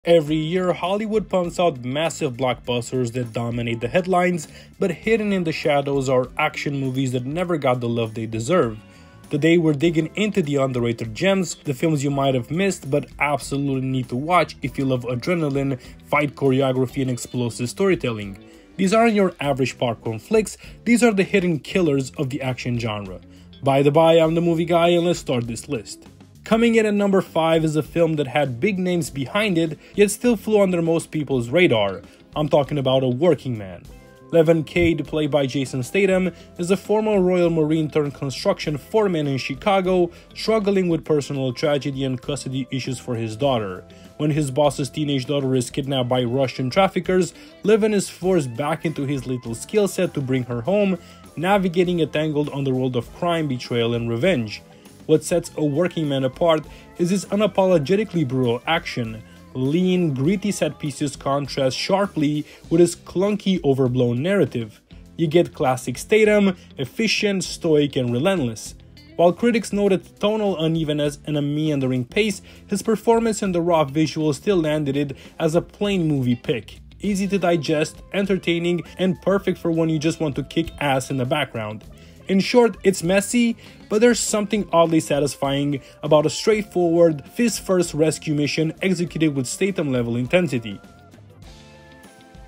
Every year, Hollywood pumps out massive blockbusters that dominate the headlines, but hidden in the shadows are action movies that never got the love they deserve. Today, we're digging into the underrated gems, the films you might have missed but absolutely need to watch if you love adrenaline, fight choreography, and explosive storytelling. These aren't your average popcorn flicks, these are the hidden killers of the action genre. By the by, I'm the movie guy, and let's start this list. Coming in at number 5 is a film that had big names behind it, yet still flew under most people's radar. I'm talking about A Working Man. Levin Cade, played by Jason Statham, is a former Royal Marine turned construction foreman in Chicago, struggling with personal tragedy and custody issues for his daughter. When his boss's teenage daughter is kidnapped by Russian traffickers, Levin is forced back into his little skill set to bring her home, navigating a tangled underworld of crime, betrayal, and revenge. What sets A Working Man apart is his unapologetically brutal action. Lean, gritty set pieces contrast sharply with his clunky, overblown narrative. You get classic Statham, efficient, stoic, and relentless. While critics noted tonal unevenness and a meandering pace, his performance and the raw visuals still landed it as a plain movie pick. Easy to digest, entertaining, and perfect for when you just want to kick ass in the background. In short, it's messy, but there's something oddly satisfying about a straightforward, fist-first rescue mission executed with Statham-level intensity.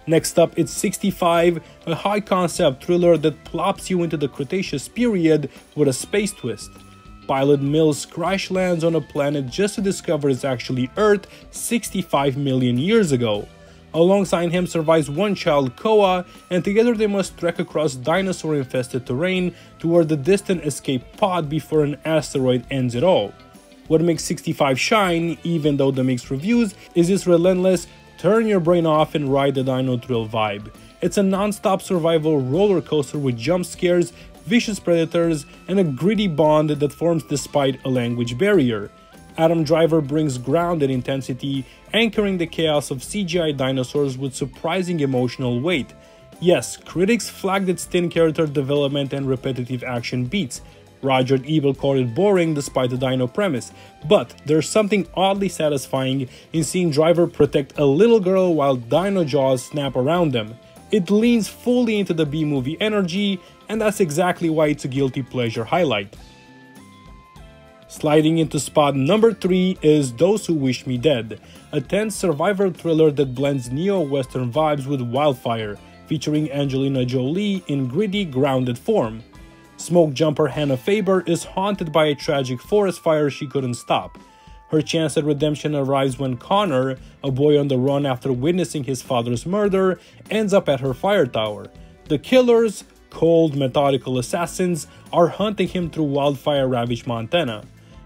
Next up, it's 65, a high-concept thriller that plops you into the Cretaceous period with a space twist. Pilot Mills crash lands on a planet just to discover it's actually Earth 65 million years ago. Alongside him survives one child, Koa, and together they must trek across dinosaur-infested terrain toward the distant escape pod before an asteroid ends it all. What makes 65 shine, even though the mixed reviews, is its relentless, turn your brain off and ride the dino thrill vibe. It's a non-stop survival roller coaster with jump scares, vicious predators, and a gritty bond that forms despite a language barrier. Adam Driver brings grounded intensity, anchoring the chaos of CGI dinosaurs with surprising emotional weight. Yes, critics flagged its thin character development and repetitive action beats. Roger Ebert called it boring despite the dino premise, but there's something oddly satisfying in seeing Driver protect a little girl while dino jaws snap around them. It leans fully into the B-movie energy, and that's exactly why it's a guilty pleasure highlight. Sliding into spot number 3 is Those Who Wish Me Dead, a tense survivor thriller that blends neo-western vibes with Wildfire, featuring Angelina Jolie in gritty, grounded form. Smoke jumper Hannah Faber is haunted by a tragic forest fire she couldn't stop. Her chance at redemption arrives when Connor, a boy on the run after witnessing his father's murder, ends up at her fire tower. The killers, cold, methodical assassins, are hunting him through wildfire-ravaged Montana.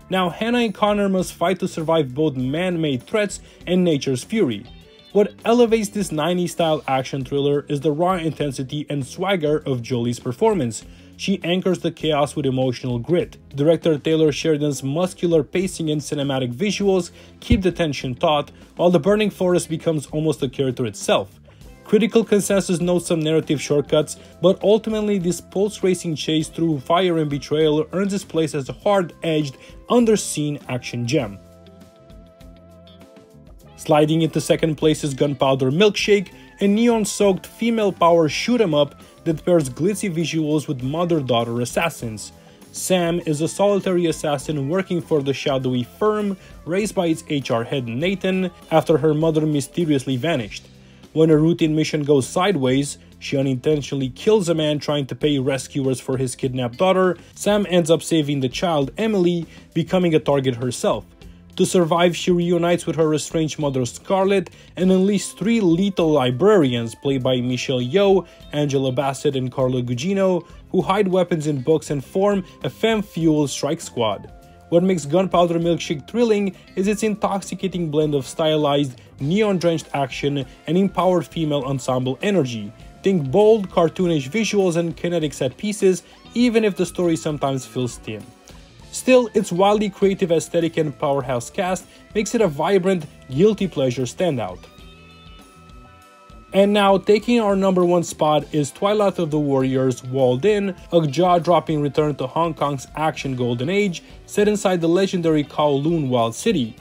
Now Hannah and Connor must fight to survive both man-made threats and nature's fury. What elevates this 90s-style action thriller is the raw intensity and swagger of Jolie's performance. She anchors the chaos with emotional grit. Director Taylor Sheridan's muscular pacing and cinematic visuals keep the tension taut, while the burning forest becomes almost a character itself. Critical consensus notes some narrative shortcuts, but ultimately this pulse-racing chase through fire and betrayal earns its place as a hard-edged, underseen action gem. Sliding into second place is Gunpowder Milkshake, a neon-soaked female-power shoot-'em-up that pairs glitzy visuals with mother-daughter assassins. Sam is a solitary assassin working for the shadowy firm raised by its HR head Nathan after her mother mysteriously vanished. When a routine mission goes sideways, she unintentionally kills a man trying to pay rescuers for his kidnapped daughter. Sam ends up saving the child, Emily, becoming a target herself. To survive, she reunites with her estranged mother Scarlett and unleashes 3 lethal librarians, played by Michelle Yeoh, Angela Bassett, and Carla Gugino, who hide weapons in books and form a femme-fueled strike squad. What makes Gunpowder Milkshake thrilling is its intoxicating blend of stylized, neon-drenched action and empowered female ensemble energy. Think bold, cartoonish visuals and kinetic set pieces, even if the story sometimes feels thin. Still, its wildly creative aesthetic and powerhouse cast makes it a vibrant, guilty pleasure standout. And now, taking our number 1 spot is Twilight of the Warriors Walled In, a jaw-dropping return to Hong Kong's action golden age, set inside the legendary Kowloon Wild City.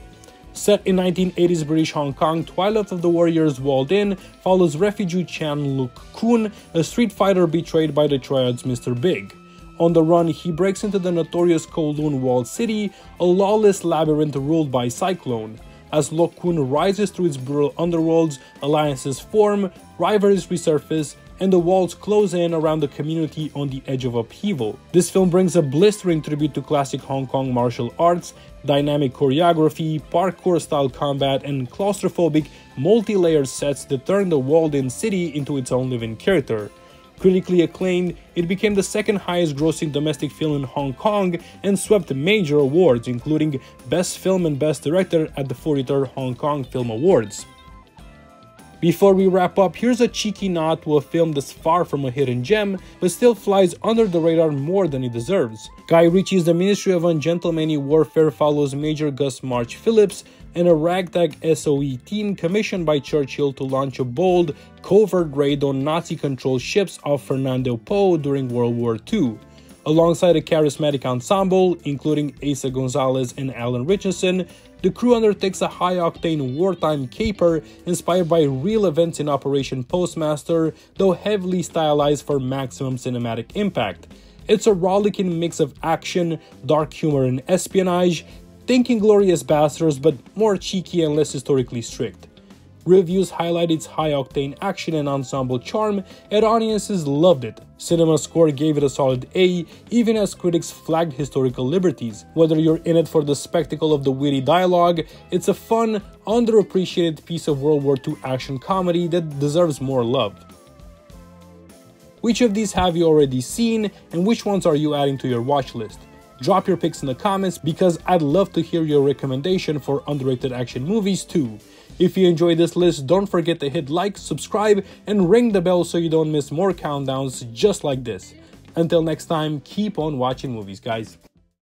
Set in 1980s British Hong Kong, Twilight of the Warriors Walled In follows refugee Chan Luk Kun, a street fighter betrayed by the Triad's Mr. Big. On the run, he breaks into the notorious Kowloon Walled City, a lawless labyrinth ruled by Cyclone. As Lok Kun rises through its brutal underworlds, alliances form, rivalries resurface, and the walls close in around the community on the edge of upheaval. This film brings a blistering tribute to classic Hong Kong martial arts, dynamic choreography, parkour-style combat, and claustrophobic, multi-layered sets that turn the walled-in city into its own living character. Critically acclaimed, it became the second highest grossing domestic film in Hong Kong and swept major awards, including Best Film and Best Director at the 43rd Hong Kong Film Awards. Before we wrap up, here's a cheeky nod to a film that's far from a hidden gem, but still flies under the radar more than it deserves. Guy Ritchie's The Ministry of Ungentlemanly Warfare follows Major Gus March Phillips and a ragtag SOE team commissioned by Churchill to launch a bold, covert raid on Nazi-controlled ships off Fernando Po during World War II. Alongside a charismatic ensemble, including Asa Gonzalez and Alan Richardson, the crew undertakes a high-octane wartime caper inspired by real events in Operation Postmaster, though heavily stylized for maximum cinematic impact. It's a rollicking mix of action, dark humor and espionage, think Inglourious Basterds but more cheeky and less historically strict. Reviews highlight its high-octane action and ensemble charm, and audiences loved it. CinemaScore gave it a solid A, even as critics flagged historical liberties. Whether you're in it for the spectacle of the witty dialogue, it's a fun, underappreciated piece of World War II action comedy that deserves more love. Which of these have you already seen, and which ones are you adding to your watch list? Drop your picks in the comments because I'd love to hear your recommendation for underrated action movies too. If you enjoyed this list, don't forget to hit like, subscribe, and ring the bell so you don't miss more countdowns just like this. Until next time, keep on watching movies, guys.